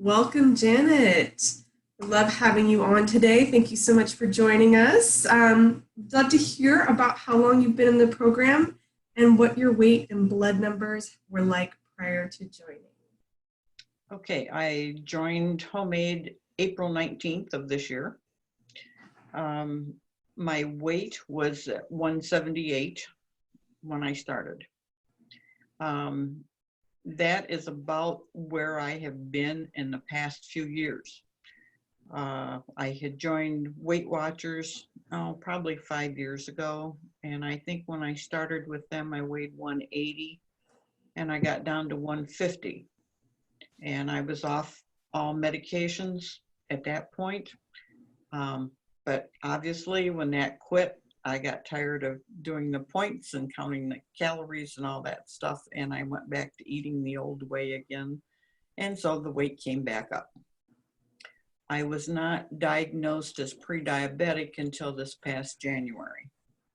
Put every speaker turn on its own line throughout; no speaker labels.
Welcome, Janet. I love having you on today. Thank you so much for joining us. I'd love to hear about how long you've been in the program and what your weight and blood numbers were like prior to joining.
Okay, I joined Homemade April 19th of this year. My weight was at 178 when I started. That is about where I have been in the past few years. I had joined Weight Watchers probably 5 years ago, and I think when I started with them, I weighed 180, and I got down to 150. And I was off all medications at that point. But obviously when that quit, I got tired of doing the points and counting the calories and all that stuff. And I went back to eating the old way again. And so the weight came back up. I was not diagnosed as pre-diabetic until this past January.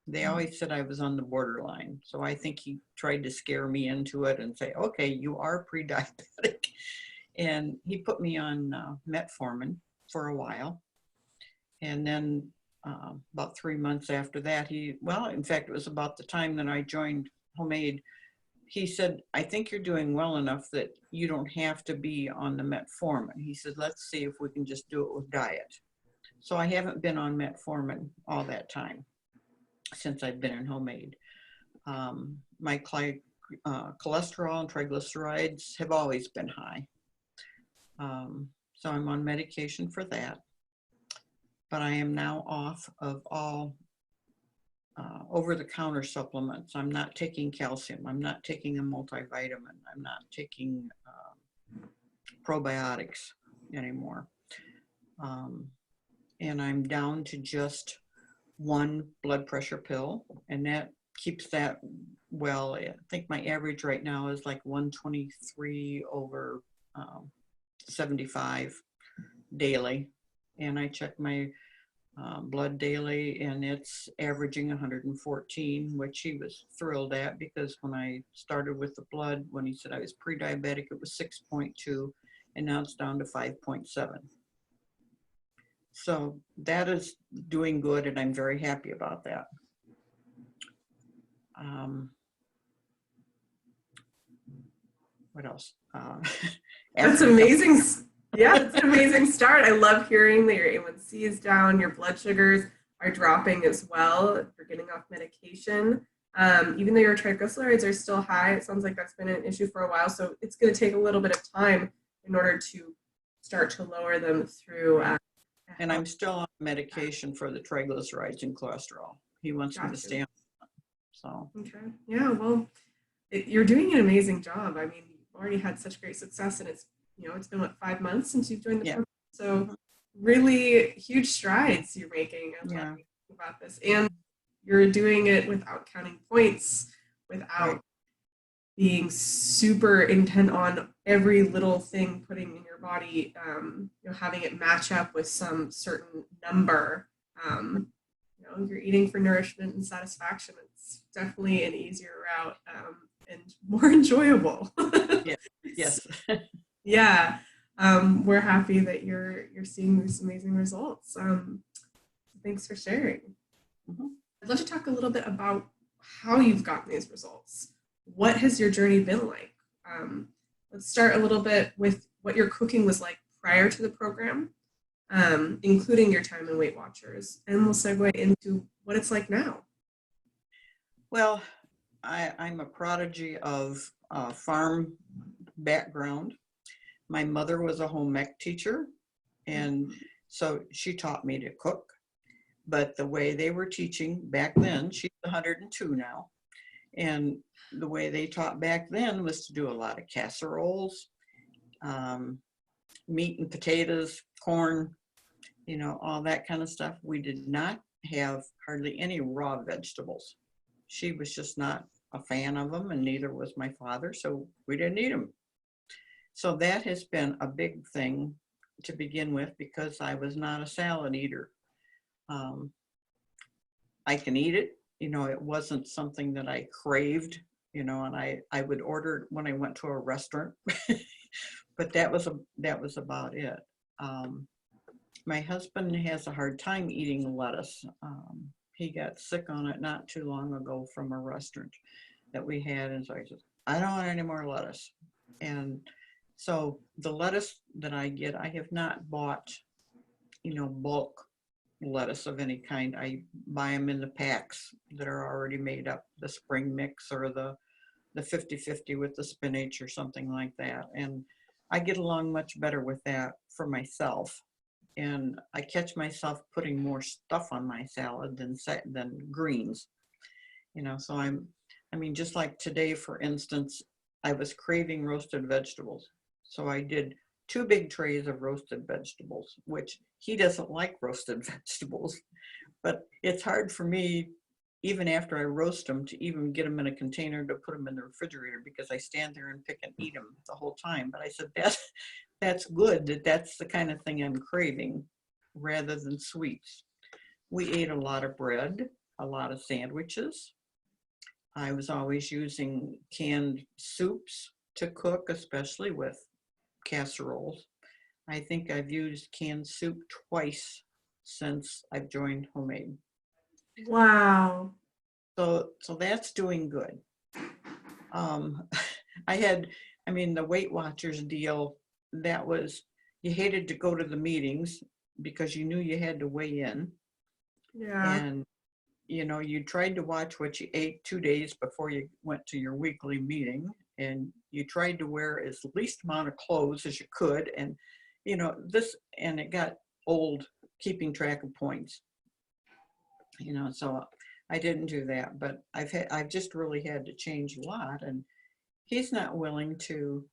They always said I was on the borderline. So I think he tried to scare me into it and say, okay, you are pre-diabetic. And he put me on metformin for a while. And then about 3 months after that, in fact, it was about the time that I joined Homemade. He said, I think you're doing well enough that you don't have to be on the metformin. He said, let's see if we can just do it with diet. So I haven't been on metformin all that time since I've been in Homemade. My cholesterol and triglycerides have always been high. So I'm on medication for that. But I am now off of all over-the-counter supplements. I'm not taking calcium. I'm not taking a multivitamin. I'm not taking probiotics anymore. And I'm down to just one blood pressure pill, and that keeps that well. I think my average right now is like 123 over 75 daily. And I check my blood daily, and it's averaging 114, which he was thrilled at, because when I started with the blood, when he said I was pre-diabetic, it was 6.2, and now it's down to 5.7. So that is doing good, and I'm very happy about that. What else?
That's amazing. Yeah, it's an amazing start. I love hearing that your A1C is down, your blood sugars are dropping as well. You're getting off medication. Even though your triglycerides are still high, it sounds like that's been an issue for a while. So it's going to take a little bit of time in order to start to lower them through.
And I'm still on medication for the triglycerides and cholesterol. He wants me to stay on. So.
Okay. Yeah. Well, you're doing an amazing job. I mean, you've already had such great success, and it's been what, 5 months since you've joined the program. So really huge strides you're making. I'm talking about this, and you're doing it without counting points, without being super intent on every little thing putting in your body, having it match up with some certain number. You're eating for nourishment and satisfaction. It's definitely an easier route and more enjoyable.
Yes.
Yeah. We're happy that you're seeing these amazing results. Thanks for sharing. I'd love to talk a little bit about how you've gotten these results. What has your journey been like? Let's start a little bit with what your cooking was like prior to the program, including your time in Weight Watchers, and we'll segue into what it's like now.
Well, I'm a prodigy of farm background. My mother was a home ec teacher, and so she taught me to cook. But the way they were teaching back then, she's 102 now, and the way they taught back then was to do a lot of casseroles, meat and potatoes, corn, all that kind of stuff. We did not have hardly any raw vegetables. She was just not a fan of them, and neither was my father, so we didn't eat them. So that has been a big thing to begin with, because I was not a salad eater. I can eat it, it wasn't something that I craved, and I would order when I went to a restaurant. But that was about it. My husband has a hard time eating lettuce. He got sick on it not too long ago from a restaurant that we had, and so I said, I don't want any more lettuce. And so the lettuce that I get, I have not bought, bulk lettuce of any kind. I buy them in the packs that are already made up, the spring mix or the 50-50 with the spinach or something like that. And I get along much better with that for myself. And I catch myself putting more stuff on my salad than greens. So just like today, for instance, I was craving roasted vegetables. So I did 2 big trays of roasted vegetables, which he doesn't like roasted vegetables, but it's hard for me, even after I roast them, to even get them in a container to put them in the refrigerator, because I stand there and pick and eat them the whole time. But I said, that's good, that's the kind of thing I'm craving rather than sweets. We ate a lot of bread, a lot of sandwiches. I was always using canned soups to cook, especially with casseroles. I think I've used canned soup twice since I've joined homemade.
Wow.
So that's doing good. The Weight Watchers deal, that was, you hated to go to the meetings because you knew you had to weigh in.
Yeah.
And, you tried to watch what you ate 2 days before you went to your weekly meeting, and you tried to wear as least amount of clothes as you could. And, and it got old keeping track of points, so I didn't do that, but I've just really had to change a lot. And he's not willing to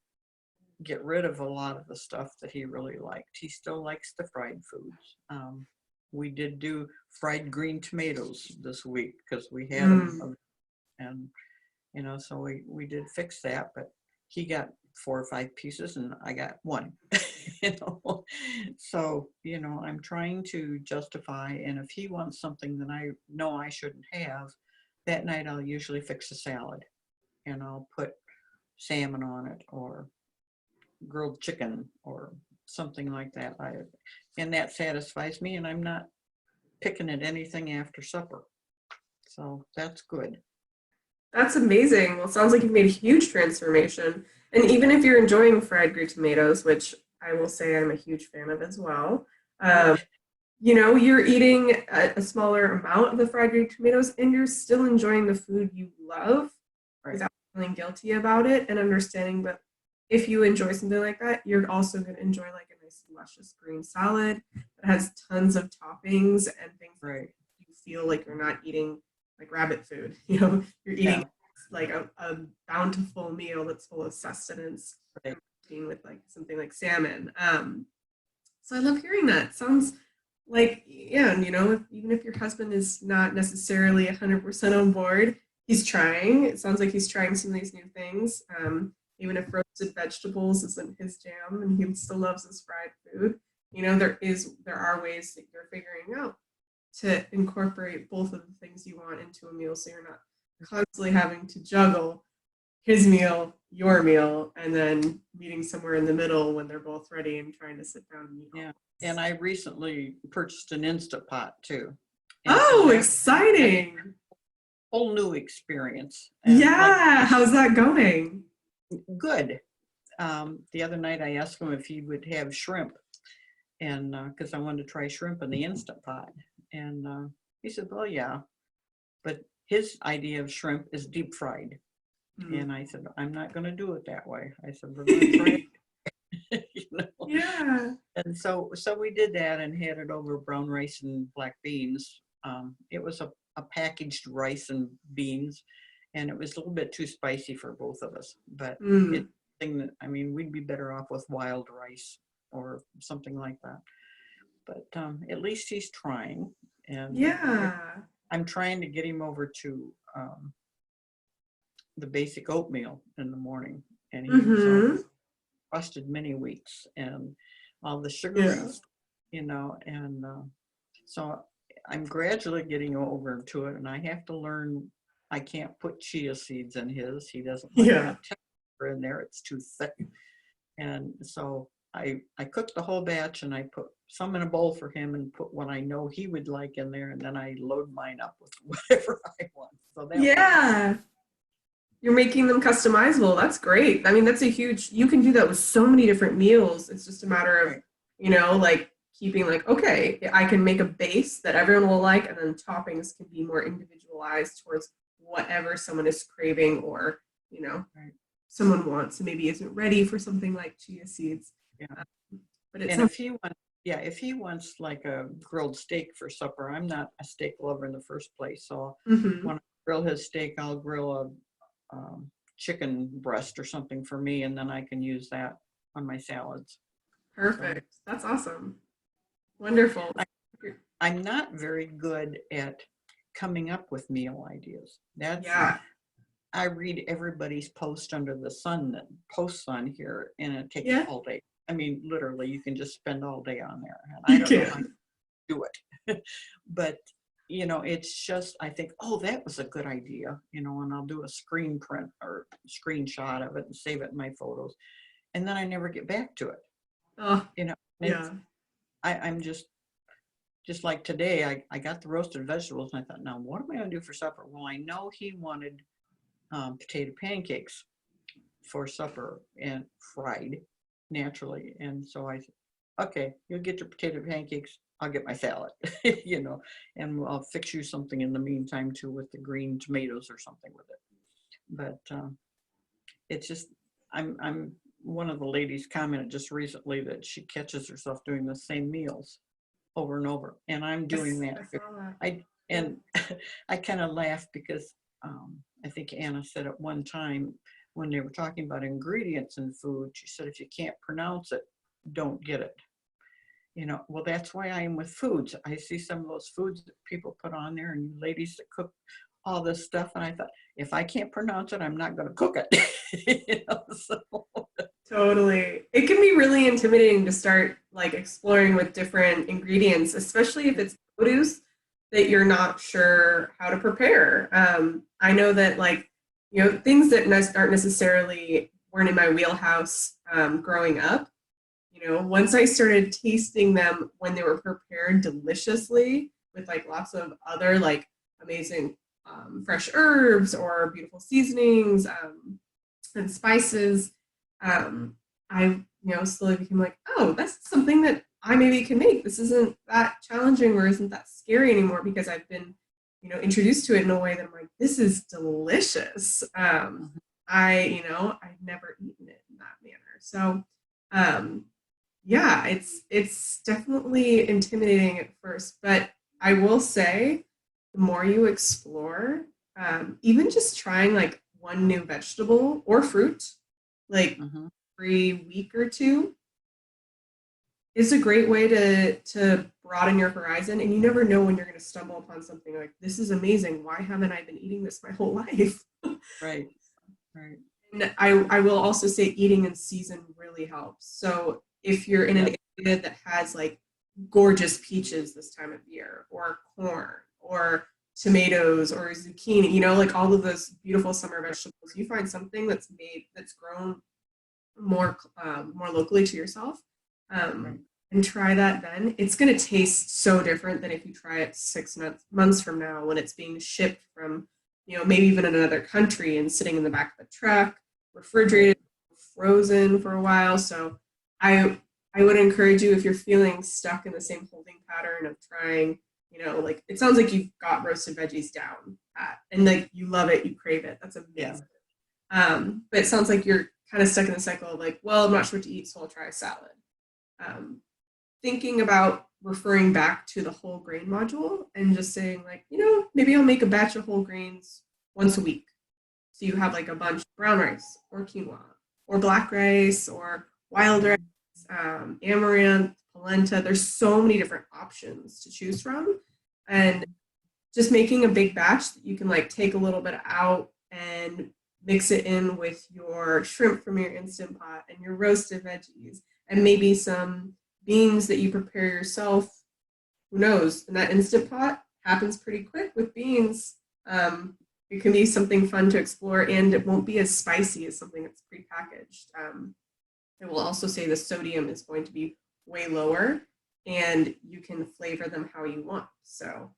get rid of a lot of the stuff that he really liked. He still likes the fried foods. We did do fried green tomatoes this week because we had them, and so we did fix that. But he got 4 or 5 pieces, and I got 1. So I'm trying to justify, and if he wants something that I know I shouldn't have, that night I'll usually fix a salad, and I'll put salmon on it or grilled chicken or something like that. And that satisfies me, and I'm not picking at anything after supper. So that's good.
That's amazing. Well, it sounds like you've made a huge transformation. And even if you're enjoying fried green tomatoes, which I will say I'm a huge fan of as well, you're eating a smaller amount of the fried green tomatoes, and you're still enjoying the food you love without feeling guilty about it, and understanding that if you enjoy something like that, you're also going to enjoy like a nice luscious green salad that has tons of toppings and things that you feel like you're not eating like rabbit food. You're eating like a bountiful meal that's full of sustenance, with like something like salmon. So I love hearing that. Sounds like, and even if your husband is not necessarily 100% on board, he's trying. It sounds like he's trying some of these new things. Even if roasted vegetables isn't his jam, and he still loves his fried food, there are ways that you're figuring out to incorporate both of the things you want into a meal, so you're not constantly having to juggle his meal, your meal, and then meeting somewhere in the middle when they're both ready and trying to sit down and eat.
Yeah. And I recently purchased an Instant Pot too.
Oh, exciting.
Whole new experience.
And how's that going?
Good. The other night I asked him if he would have shrimp, and because I wanted to try shrimp in the Instant Pot. And he said, well, yeah, but his idea of shrimp is deep fried. And I said, I'm not going to do it that way. I said, we're going to try it.
Yeah.
And so we did that and had it over brown rice and black beans. It was a packaged rice and beans, and it was a little bit too spicy for both of us. But it's thing that, we'd be better off with wild rice or something like that. But at least he's trying. And I'm trying to get him over to the basic oatmeal in the morning. And he's busted many weeks and all the sugars, and so I'm gradually getting over to it. And I have to learn, I can't put chia seeds in his. He doesn't like that texture in there. It's too thick. And so I cooked the whole batch and I put some in a bowl for him and put what I know he would like in there. And then I load mine up with whatever I want. So that
Yeah. You're making them customizable. That's great. I mean, that's a huge, you can do that with so many different meals. It's just a matter of,
right.
like keeping like, okay, I can make a base that everyone will like, and then toppings can be more individualized towards whatever someone is craving or,
Right.
someone wants and maybe isn't ready for something like chia seeds.
Yeah.
Um, but it
And
sounds,
if he wants like a grilled steak for supper, I'm not a steak lover in the first place. So
mhm,
when I grill his steak, I'll grill a chicken breast or something for me, and then I can use that on my salads. So
perfect. That's awesome. Wonderful.
I, I'm not very good at coming up with meal ideas.
Yeah.
I read everybody's post under the sun that posts on here, and it takes
Yeah.
all day. I mean, literally, you can just spend all day on there. And I
You
don't know how you
can.
do it. But, it's just, I think, oh, that was a good idea, and I'll do a screen print or screenshot of it and save it in my photos. And then I never get back to it.
Oh,
It's,
yeah.
I'm just like today, I got the roasted vegetables and I thought, now what am I going to do for supper? Well, I know he wanted potato pancakes for supper and fried naturally. And so I said, okay, you'll get your potato pancakes. I'll get my salad, and I'll fix you something in the meantime too with the green tomatoes or something with it. But it's just, I'm one of the ladies commented just recently that she catches herself doing the same meals over and over. And I'm doing
Yes,
that.
I saw that.
I,
Yeah.
and I kind of laugh because I think Anna said at one time when they were talking about ingredients in food, she said, if you can't pronounce it, don't get it. Well, that's why I am with foods. I see some of those foods that people put on there and you ladies that cook all this stuff. And I thought, if I can't pronounce it, I'm not going to cook it. So.
Totally. It can be really intimidating to start like exploring with different ingredients, especially if it's produce that you're not sure how to prepare. I know that like, things that aren't necessarily weren't in my wheelhouse growing up. Once I started tasting them when they were prepared deliciously with like lots of other like amazing fresh herbs or beautiful seasonings and spices, I slowly became like, oh, that's something that I maybe can make. This isn't that challenging or isn't that scary anymore because I've been introduced to it in a way that I'm like, this is delicious. I've never eaten it in that manner. So yeah, it's definitely intimidating at first, but I will say the more you explore, even just trying like one new vegetable or fruit, like
Mhm.
every week or two, is a great way to broaden your horizon. And you never know when you're going to stumble upon something like this is amazing. Why haven't I been eating this my whole life?
Right, right.
And I will also say eating in season really helps. So if you're in
Yep.
an area that has like gorgeous peaches this time of year, or corn, or tomatoes, or zucchini, like all of those beautiful summer
Right,
vegetables, you find something that's grown more locally to yourself,
right.
and try that. Then it's going to taste so different than if you try it 6 months from now when it's being shipped from maybe even in another country and sitting in the back of the truck,
Right.
refrigerated, frozen for a while. So I would encourage you, if you're feeling stuck in the same holding pattern of trying, like it sounds like you've got roasted veggies down pat and like you love it, you crave it. That's
Yeah.
amazing. But it sounds like you're kind of stuck in the cycle of like, well, I'm not sure what to eat, so I'll try a salad. Um, Thinking about referring back to the whole grain module and just saying like, maybe I'll make a batch of whole grains once a week. So you have like a bunch of brown rice or quinoa or black rice or wild rice,
Mhm.
amaranth, polenta. There's so many different options to choose from. And just making a big batch that you can like take a little bit out and mix it in with your shrimp from your instant pot and your roasted veggies and maybe some beans that you prepare yourself. Who knows? And that instant pot happens pretty quick with beans. It can be something fun to explore, and it won't be as spicy as something that's prepackaged. I will also say the sodium is going to be way lower, and you can flavor them how you want. So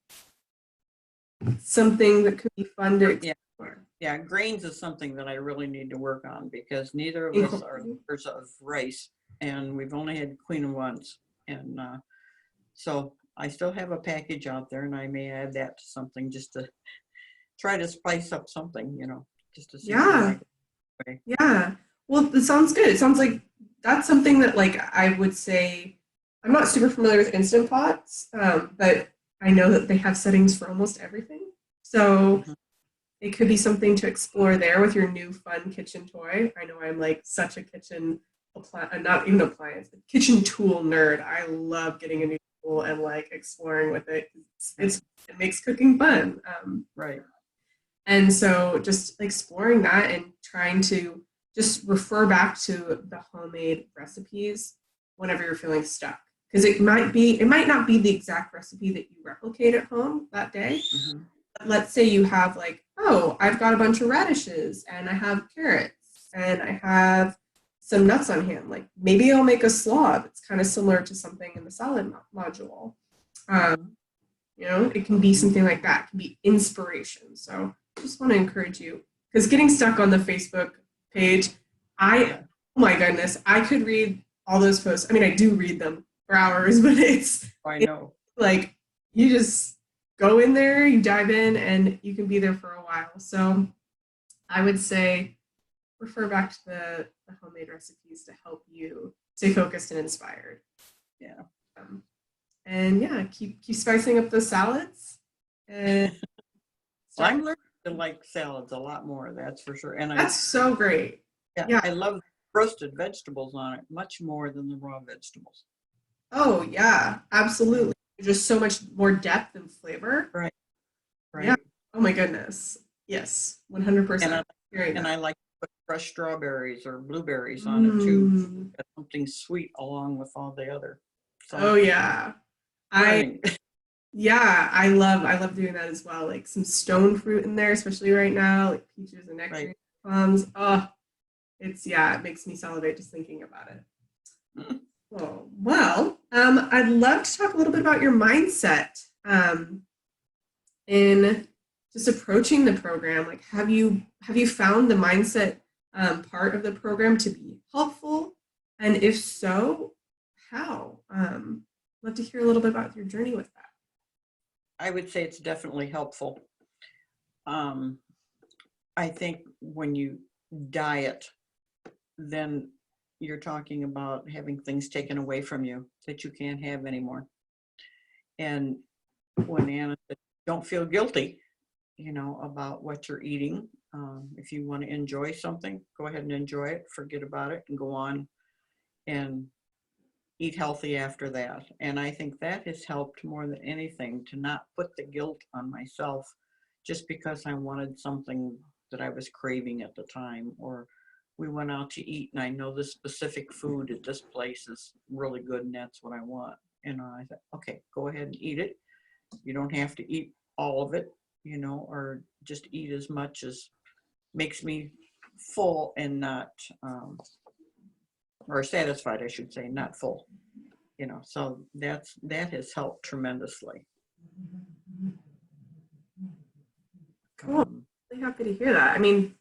something that could be fun to explore.
Yeah, grains is something that I really need to work on, because neither of us are lovers of rice, and we've only had quinoa once. And so I still have a package out there, and I may add that to something just to try to spice up something, just to see if I like it.
Yeah. Well, it sounds good. It sounds like that's something that, like, I would say, I'm not super familiar with Instant Pots, but I know that they have settings for almost everything. So it could be something to explore there with your new fun kitchen toy. I know I'm like such a kitchen not even appliance, kitchen tool nerd. I love getting a new tool and like exploring with it. It makes cooking fun.
Right.
And so just exploring that and trying to just refer back to the homemade recipes whenever you're feeling stuck. Because it might not be the exact recipe that you replicate at home that day. Mm-hmm. But let's say you have like, oh, I've got a bunch of radishes and I have carrots and I have some nuts on hand. Like maybe I'll make a slaw that's kind of similar to something in the salad module. It can be something like that. It can be inspiration. So I just want to encourage you, because getting stuck on the Facebook page, oh my goodness, I could read all those posts. I mean, I do read them for hours, but it's like you just go in there, you dive in, and you can be there for a while. So I would say refer back to the homemade recipes to help you stay focused and inspired.
Yeah.
And yeah, keep spicing up those salads. And
I'm learning to like salads a lot more, that's for sure. And
that's so great.
Yeah, I love roasted vegetables on it much more than the raw vegetables.
Oh yeah, absolutely. Just so much more depth and flavor.
Right.
Yeah. Oh my goodness. Yes, 100%.
And I like to put fresh strawberries or blueberries on it too. Something sweet along with all the other.
So, oh yeah. I love doing that as well. Like some stone fruit in there, especially right now, like peaches and nectarines, plums. Oh, it makes me salivate just thinking about it. Oh, well, I'd love to talk a little bit about your mindset in just approaching the program. Like, have you found the mindset part of the program to be helpful? And if so, how? Love to hear a little bit about your journey with that.
I would say it's definitely helpful. I think when you diet, then you're talking about having things taken away from you that you can't have anymore. And when Anna said, don't feel guilty, about what you're eating. If you want to enjoy something, go ahead and enjoy it, forget about it, and go on and eat healthy after that. And I think that has helped more than anything, to not put the guilt on myself just because I wanted something that I was craving at the time, or we went out to eat and I know this specific food at this place is really good and that's what I want. And I thought, okay, go ahead and eat it. You don't have to eat all of it, or just eat as much as makes me full and not, or satisfied, I should say, not full. So that has helped tremendously.
Cool. I'm really happy to hear that. I mean,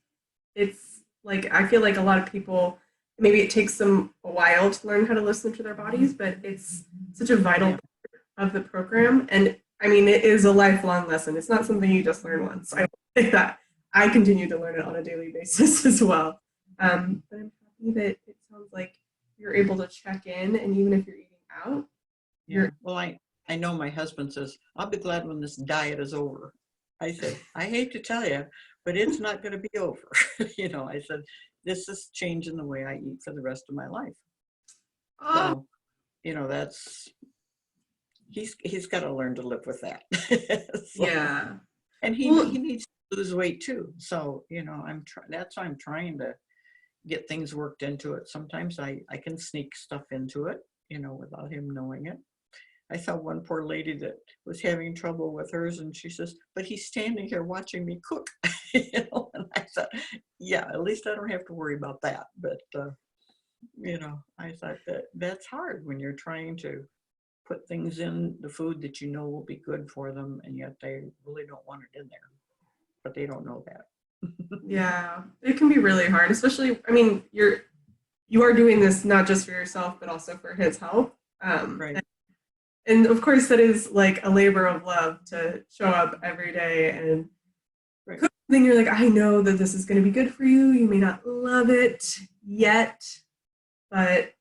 it's like, I feel like a lot of people, maybe it takes them a while to learn how to listen to their bodies, but it's such a vital part of the program. And I mean, it is a lifelong lesson. It's not something you just learn once. I think that I continue to learn it on a daily basis as well. But I'm happy that it sounds like you're able to check in, and even if you're eating out.
Well, I know my husband says, I'll be glad when this diet is over. I said, I hate to tell you, but it's not going to be over. I said, this is changing the way I eat for the rest of my life. So, that's, he's got to learn to live with that.
Yeah.
And he needs to lose weight too. So, that's why I'm trying to get things worked into it. Sometimes I can sneak stuff into it, without him knowing it. I saw one poor lady that was having trouble with hers, and she says, but he's standing here watching me cook. And I thought, yeah, at least I don't have to worry about that. But I thought that's hard when you're trying to put things in the food that you know will be good for them, and yet they really don't want it in there, but they don't know that.
Yeah, it can be really hard, especially, I mean, you are doing this not just for yourself, but also for his health.
Right,
And of course, that is like a labor of love to show up every day and
right,
cook something you're like, I know that this is going to be good for you. You may not love it yet, but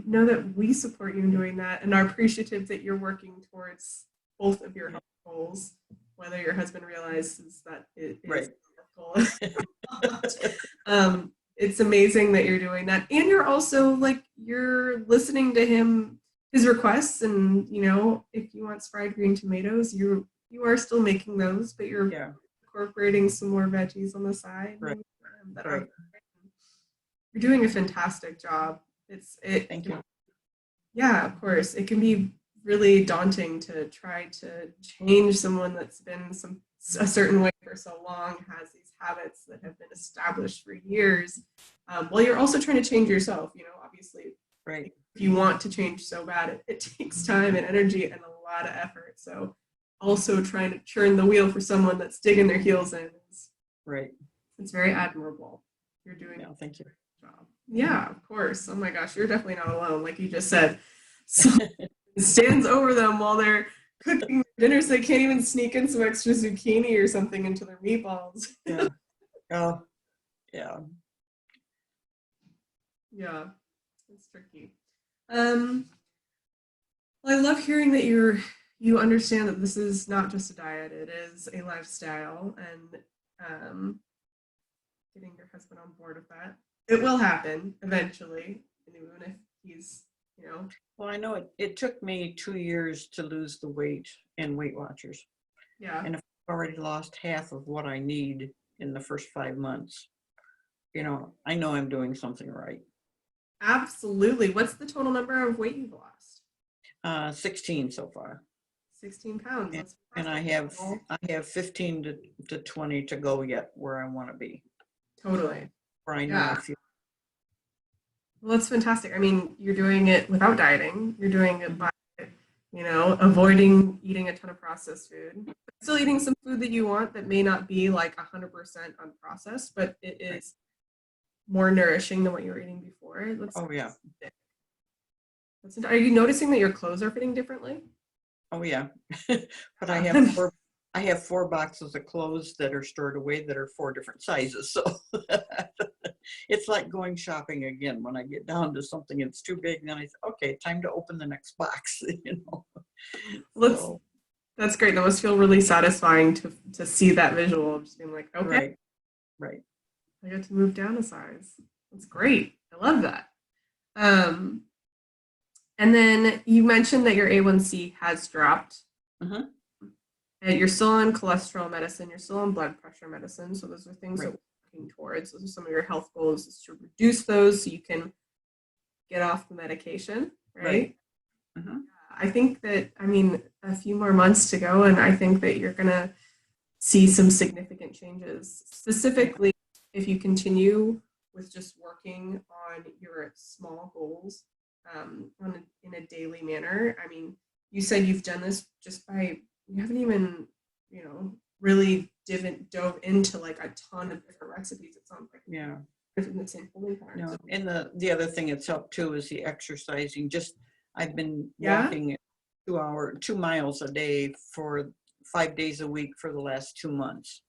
know that we support you in doing that and are appreciative that you're working towards both of your
yeah,
health goals, whether your husband realizes that it is
right.
a goal. It's amazing that you're doing that. And you're also like, you're listening to his requests. And, if he wants fried green tomatoes, you are still making those, but you're
Yeah,
incorporating some more veggies on the side
right,
that are,
right.
you're doing a fantastic job.
Thank you.
Yeah, of course. It can be really daunting to try to change someone that's been a certain way for so long, has these habits that have been established for years. While you're also trying to change yourself, obviously,
Right,
if you want to change so bad, it takes time and energy and a lot of effort. So also trying to churn the wheel for someone that's digging their heels in
right.
it's very admirable. You're doing
Yeah, thank you.
job. Yeah, of course. Oh my gosh, you're definitely not alone, like you just said. Someone stands over them while they're cooking dinner so they can't even sneak in some extra zucchini or something into their meatballs.
Yeah. Oh, yeah.
Yeah, it's tricky. Um, well, I love hearing that you understand that this is not just a diet, it is a lifestyle, and getting your husband on board with that. It will happen eventually, and even if he's,
Well, I know it took me 2 years to lose the weight in Weight Watchers.
yeah,
And if I've already lost half of what I need in the first 5 months, I know I'm doing something right.
absolutely. What's the total number of weight you've lost?
16 so far.
16 pounds.
And,
That's
and I
fantastic.
have I have 15 to 20 to go yet where I want to be,
Totally.
where I know I
Yeah.
feel.
Well, that's fantastic. I mean, you're doing it without dieting. You're doing it
Mhm.
by, avoiding eating a ton of processed food. But still eating some food that you want that may not be like 100% unprocessed, but it
Right.
is more nourishing than what you were eating before.
Oh yeah.
Are you noticing that your clothes are fitting differently?
Oh yeah. But I have four boxes of clothes that are stored away that are 4 different sizes. So it's like going shopping again. When I get down to something that's too big, then I say, okay, time to open the next box.
Let's
So
That's great. That must feel really satisfying to see that visual of just being like, okay,
right, right.
I get to move down a size. That's great. I love that. Um, and then you mentioned that your A1C has dropped.
Uh-huh.
And you're still on cholesterol medicine. You're still on blood pressure medicine. So those are things that
Right.
we're working towards. Those are some of your health goals, is to reduce those so you can get off the medication,
Right.
right?
Uh-huh.
I think that, I mean, a few more months to go, and I think that you're going to see some significant changes,
Yeah.
specifically if you continue with just working on your small goals in a daily manner. I mean, you said you've done this just by, you haven't even, really dove into like a ton of different recipes. It sounds like
Yeah.
in the same holding patterns.
No. And the other thing that's helped too is the exercising. I've been
Yeah.
walking 2 miles a day for 5 days a week for the last 2 months.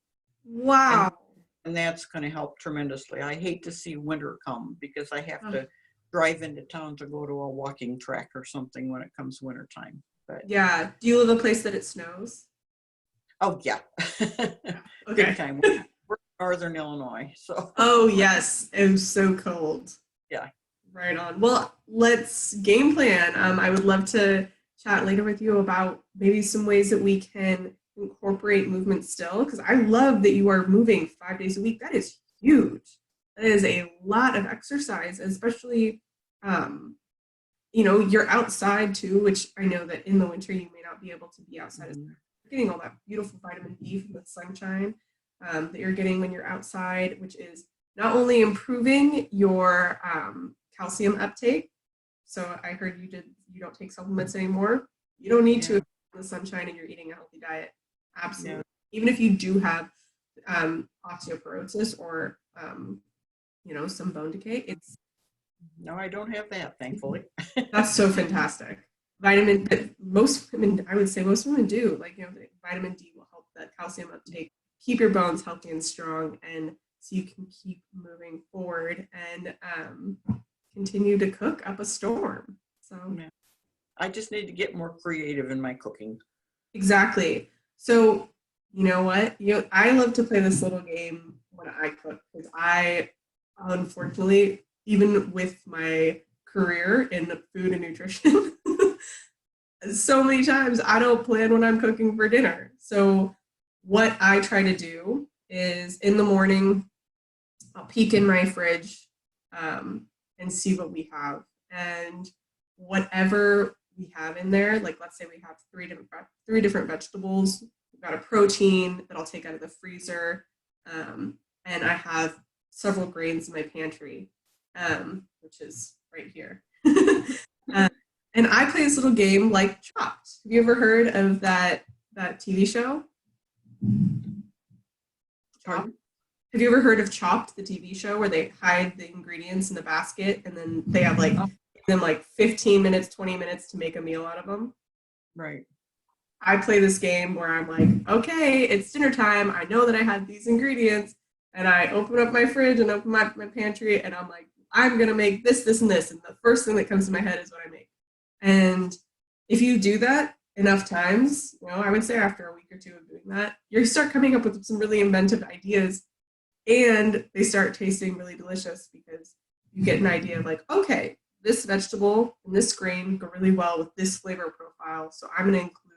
Wow.
And that's going to help tremendously. I hate to see winter come because I have
Oh,
to drive into town to go to a walking track or something when it comes winter time. But
yeah. Do you live a place that it snows?
oh yeah,
Yeah.
big
Okay.
time. We're in Northern Illinois, so
Oh, yes. It was so cold.
yeah.
Right on. Well, let's game plan. I would love to chat later with you about maybe some ways that we can incorporate movement still, because I love that you are moving 5 days a week. That is huge. That is a lot of exercise, especially, you're outside too, which I know that in the winter you may not be able to be outside.
Mhm.
You're getting all that beautiful vitamin D from the sunshine that you're getting when you're outside, which is not only improving your calcium uptake. So I heard you don't take supplements anymore. You don't need to in the sunshine and you're eating a healthy diet. Absolutely. Yeah. Even if you do have osteoporosis or some bone decay, it's
no, I don't have that, thankfully.
That's so fantastic. Vitamin, but most women, I would say most women do. Like, vitamin D will help that calcium uptake, keep your bones healthy and strong, and so you can keep moving forward and continue to cook up a storm. So
I just need to get more creative in my cooking.
Exactly. So you know what? I love to play this little game when I cook because I, unfortunately, even with my career in food and nutrition, so many times I don't plan when I'm cooking for dinner. So what I try to do is in the morning, I'll peek in my fridge and see what we have. And whatever we have in there, like let's say we have three different vegetables. We've got a protein that I'll take out of the freezer. And I have several grains in my pantry, which is right here. And I play this little game like Chopped. Have you ever heard of that TV show? Chopped? Have you ever heard of Chopped, the TV show, where they hide the ingredients in the basket and then they have like 15 minutes, 20 minutes to make a meal out of them?
Right.
I play this game where I'm like, okay, it's dinner time. I know that I have these ingredients. And I open up my fridge and open my pantry and I'm like, I'm going to make this, this, and this. And the first thing that comes to my head is what I make. And if you do that enough times, I would say after a week or two of doing that, you start coming up with some really inventive ideas and they start tasting really delicious because you get an idea of like, okay, this vegetable and this grain go really well with this flavor profile. So I'm going to include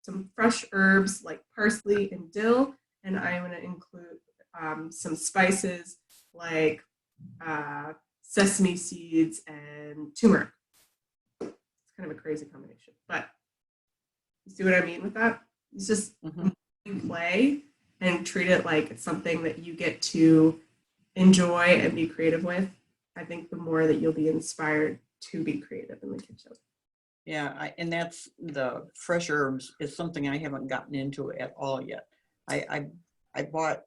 some fresh herbs like parsley and dill, and I'm going to include some spices like sesame seeds and turmeric. It's kind of a crazy combination, but you see what I mean with that? It's just play and treat it like it's something that you get to enjoy and be creative with. I think the more that you'll be inspired to be creative in the kitchen.
Yeah, and that's the fresh herbs is something I haven't gotten into at all yet. I bought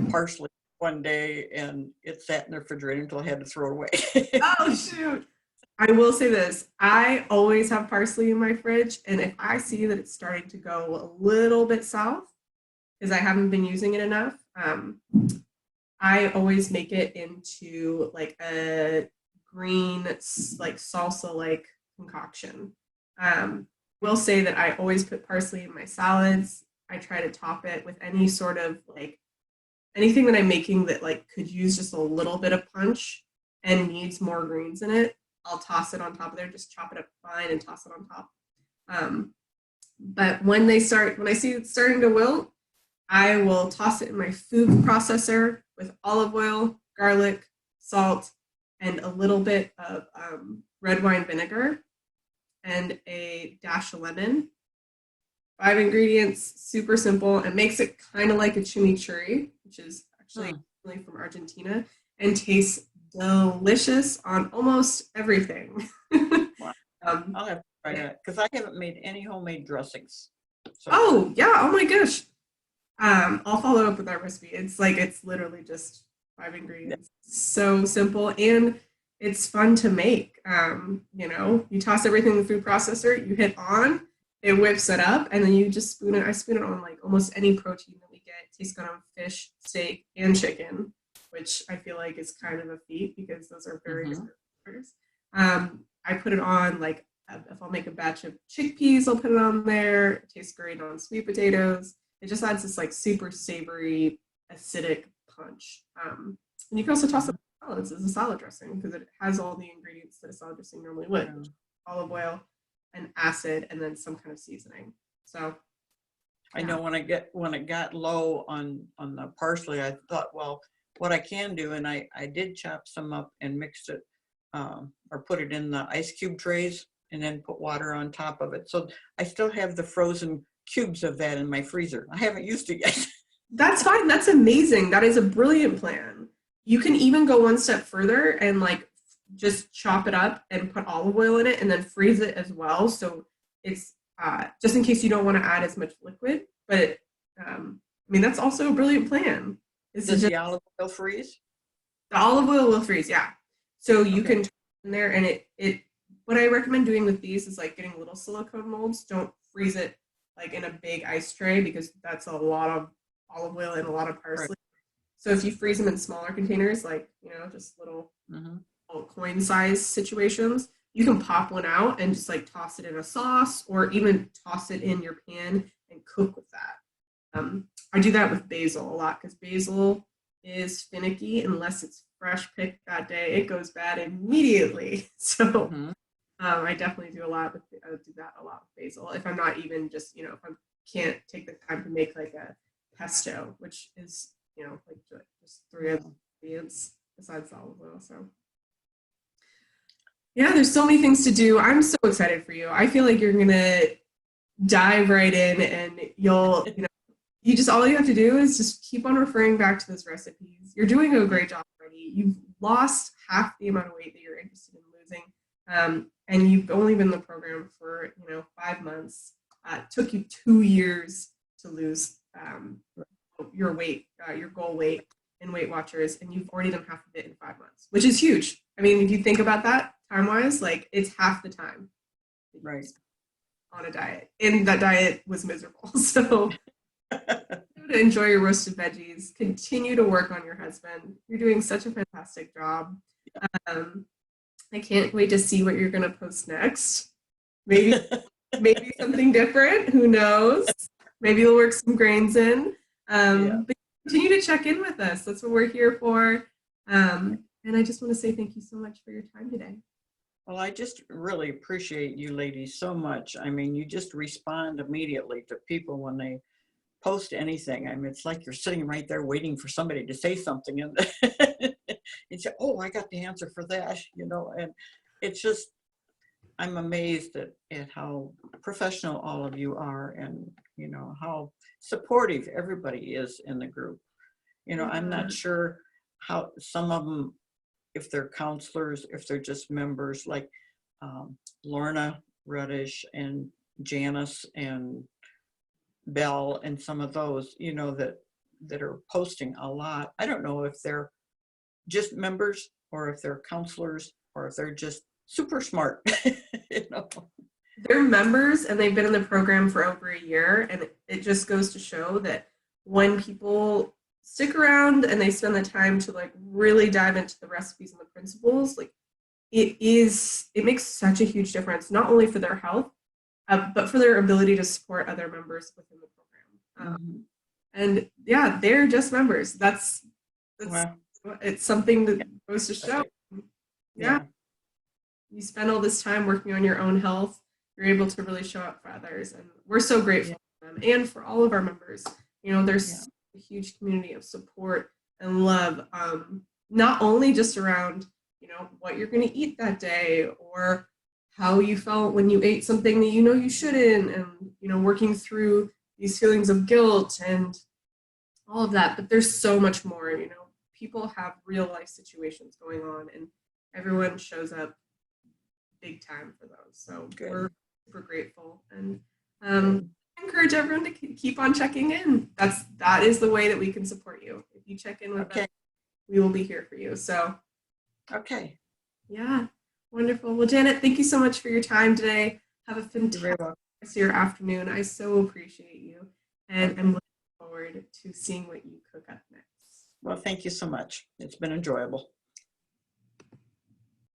parsley one day and it sat in the refrigerator until I had to throw it away.
Oh, shoot. I will say this. I always have parsley in my fridge, and if I see that it's starting to go a little bit south, because I haven't been using it enough, I always make it into like a green, like salsa-like concoction. Will say that I always put parsley in my salads. I try to top it with any sort of like anything that I'm making that like could use just a little bit of punch and needs more greens in it. I'll toss it on top of there, just chop it up fine and toss it on top. But when I see it starting to wilt, I will toss it in my food processor with olive oil, garlic, salt, and a little bit of red wine vinegar and a dash of lemon. 5 ingredients, super simple. It makes it kind of like a chimichurri, which is actually from Argentina, and tastes delicious on almost everything.
Wow. I'll have to try that because I haven't made any homemade dressings.
So. Oh yeah! Oh my gosh! I'll follow up with that recipe. It's literally just 5 ingredients. So simple and it's fun to make. You toss everything in the food processor, you hit on, it whips it up, and then you just spoon it. I spoon it on like almost any protein that we get. It tastes good on fish, steak, and chicken, which I feel like is kind of a feat because those are very different flavors. I put it on like if I'll make a batch of chickpeas, I'll put it on there. It tastes great on sweet potatoes. It just adds this like super savory, acidic punch. And you can also toss it in salads as a salad dressing because it has all the ingredients that a salad dressing normally would: olive oil, and acid, and then some kind of seasoning. So
I know when it got low on the parsley, I thought, well, what I can do, and I did chop some up and mixed it or put it in the ice cube trays and then put water on top of it. So I still have the frozen cubes of that in my freezer. I haven't used it yet.
That's fine. That's amazing. That is a brilliant plan. You can even go one step further and like just chop it up and put olive oil in it and then freeze it as well. So it's just in case you don't want to add as much liquid. But I mean, that's also a brilliant plan.
Does the olive oil freeze?
The olive oil will freeze, yeah. So you can turn it in there, and it what I recommend doing with these is like getting little silicone molds. Don't freeze it like in a big ice tray because that's a lot of olive oil and a lot of parsley. Right. So if you freeze them in smaller containers, like, you know, just little, little coin size situations, you can pop one out and just like toss it in a sauce or even toss it in your pan and cook with that. I do that with basil a lot because basil is finicky unless it's fresh picked that day. It goes bad immediately. So I definitely do that a lot with basil. If I'm not even just, you know, if I can't take the time to make like a pesto, which is, you know, like just 3 ingredients besides the olive oil. So yeah, there's so many things to do. I'm so excited for you. I feel like you're gonna dive right in, and you'll, you know, you just, all you have to do is just keep on referring back to those recipes. You're doing a great job already. You've lost half the amount of weight that you're interested in losing, and you've only been in the program for, you know, 5 months. It took you 2 years to lose your weight, your goal weight in Weight Watchers, and you've already done half of it in 5 months, which is huge. I mean, if you think about that time-wise, like it's half the time
right
on a diet, and that diet was miserable. So to enjoy your roasted veggies, continue to work on your husband. You're doing such a fantastic job. I can't wait to see what you're going to post next. Maybe something different. Who knows? Maybe you'll work some grains in. But continue to check in with us. That's what we're here for. And I just want to say thank you so much for your time today.
Well, I just really appreciate you ladies so much. I mean, you just respond immediately to people when they post anything. I mean, it's like you're sitting right there waiting for somebody to say something and say, oh, I got the answer for that, you know. And it's just, I'm amazed at how professional all of you are, and, you know, how supportive everybody is in the group. You know, I'm not sure how some of them, if they're counselors, if they're just members, like Lorna Reddish and Janice and Bell and some of those, you know, that are posting a lot. I don't know if they're just members or if they're counselors or if they're just super smart. You know,
they're members and they've been in the program for over a year, and it just goes to show that when people stick around and they spend the time to like really dive into the recipes and the principles, like it makes such a huge difference, not only for their health, but for their ability to support other members within the program. And yeah, they're just members. That's wow. It's something that goes to show. Yeah. You spend all this time working on your own health, you're able to really show up for others. And we're so grateful for them and for all of our members. You know, there's a huge community of support and love, not only just around, you know, what you're going to eat that day or how you felt when you ate something that you know you shouldn't, and, you know, working through these feelings of guilt and all of that. But there's so much more. You know, people have real life situations going on, and everyone shows up big time for those. So we're super grateful, and encourage everyone to keep on checking in. That is the way that we can support you. If you check in with us, we will be here for you. So yeah, wonderful. Well, Janet, thank you so much for your time today. Have a fantastic rest of your afternoon. I so appreciate you, and I'm looking forward to seeing what you cook up next.
Well, thank you so much. It's been enjoyable.